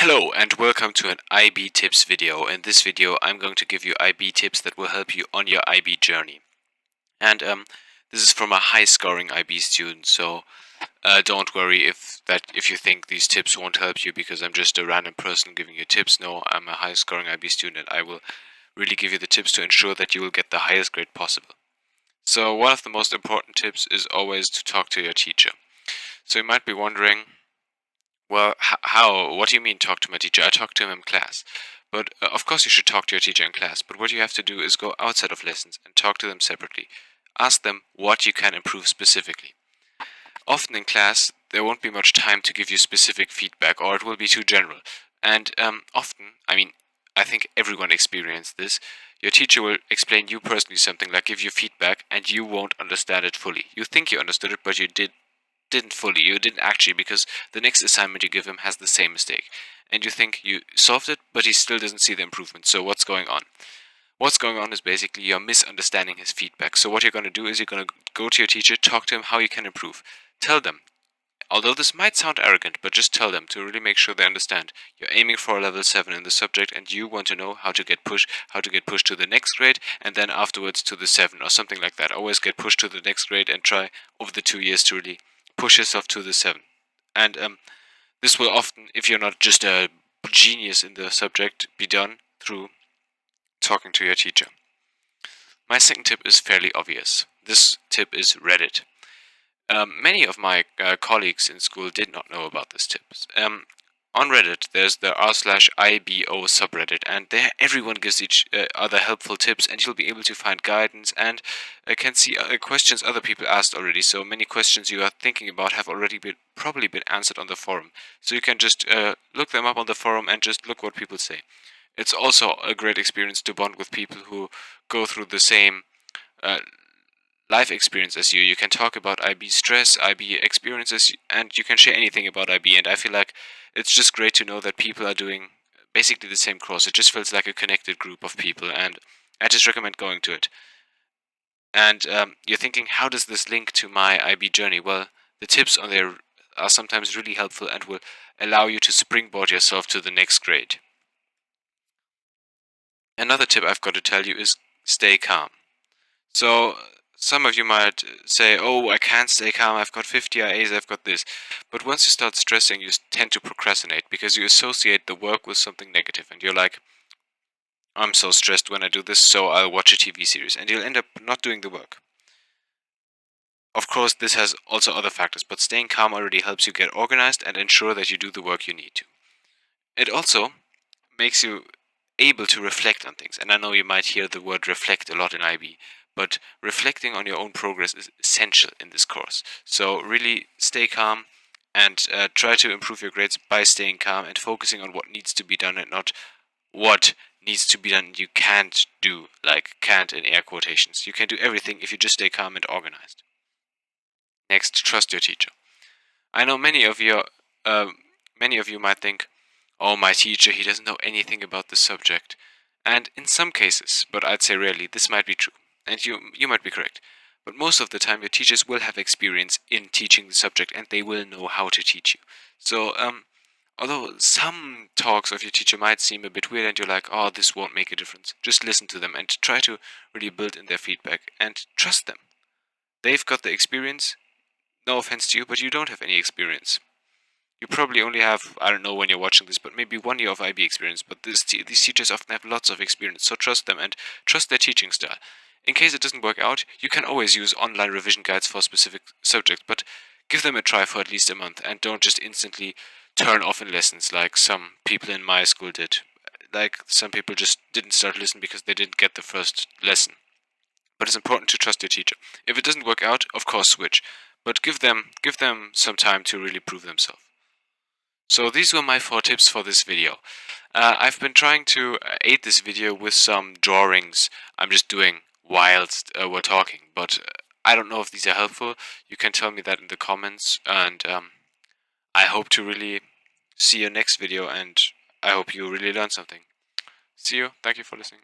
Hello and welcome to an IB tips video. In this video I'm going to give you IB tips that will help you on your IB journey. And this is from a high scoring IB student, so don't worry if you think these tips won't help you because I'm just a random person giving you tips. No, I'm a high scoring IB student and I will really give you the tips to ensure that you will get the highest grade possible. So one of the most important tips is always to talk to your teacher. So you might be wondering, well, how? What do you mean talk to my teacher? I talk to him in class. But of course you should talk to your teacher in class, but what you have to do is go outside of lessons and talk to them separately. Ask them what you can improve specifically. Often in class, there won't be much time to give you specific feedback, or it will be too general. And I think everyone experienced this. Your teacher will explain you personally something, like give you feedback, and you won't understand it fully. You think you understood it, but didn't fully. You didn't actually, because the next assignment you give him has the same mistake. And you think you solved it, but he still doesn't see the improvement. So what's going on? What's going on is basically you're misunderstanding his feedback. So what you're going to do is you're going to go to your teacher, talk to him how you can improve. Tell them, although this might sound arrogant, but just tell them to really make sure they understand. You're aiming for a level 7 in the subject and you want to know how to get pushed to the next grade and then afterwards to the 7 or something like that. Always get pushed to the next grade and try over the 2 years to really push yourself to the 7. And this will often, if you're not just a genius in the subject, be done through talking to your teacher. My second tip is fairly obvious. This tip is Reddit. Many of my colleagues in school did not know about this tip. On Reddit, there's the r/IBO subreddit, and there everyone gives each other helpful tips, and you'll be able to find guidance and can see questions other people asked already. So many questions you are thinking about have already probably been answered on the forum. So you can just look them up on the forum and just look what people say. It's also a great experience to bond with people who go through the same uh, life experience as you. You can talk about IB stress, IB experiences, and you can share anything about IB. And I feel like it's just great to know that people are doing basically the same course. It just feels like a connected group of people, and I just recommend going to it. And you're thinking, how does this link to my IB journey? Well, the tips on there are sometimes really helpful and will allow you to springboard yourself to the next grade. Another tip I've got to tell you is stay calm. So some of you might say, oh, I can't stay calm, I've got 50 IAs, I've got this. But once you start stressing, you tend to procrastinate because you associate the work with something negative. And you're like, I'm so stressed when I do this, so I'll watch a TV series. And you'll end up not doing the work. Of course, this has also other factors, but staying calm already helps you get organized and ensure that you do the work you need to. It also makes you able to reflect on things. And I know you might hear the word reflect a lot in IB, but reflecting on your own progress is essential in this course. So really stay calm and try to improve your grades by staying calm and focusing on what needs to be done and not what needs to be done you can't do, like can't in air quotations. You can do everything if you just stay calm and organized. Next, trust your teacher. I know many of you might think, oh, my teacher, he doesn't know anything about the subject. And in some cases, but I'd say rarely, this might be true. And you might be correct. But most of the time, your teachers will have experience in teaching the subject and they will know how to teach you. So, although some talks of your teacher might seem a bit weird and you're like, oh, this won't make a difference, just listen to them and try to really build in their feedback and trust them. They've got the experience. No offense to you, but you don't have any experience. You probably only have, I don't know when you're watching this, but maybe 1 year of IB experience, but these teachers often have lots of experience, so trust them and trust their teaching style. In case it doesn't work out, you can always use online revision guides for specific subjects, but give them a try for at least a month and don't just instantly turn off in lessons like some people in my school did. Like some people just didn't start listening because they didn't get the first lesson. But it's important to trust your teacher. If it doesn't work out, of course switch, but give them some time to really prove themselves. So these were my 4 tips for this video. I've been trying to aid this video with some drawings I'm just doing whilst we're talking, but I don't know if these are helpful. You can tell me that in the comments, and I hope to really see you next video, and I hope you really learn something. See you. Thank you for listening.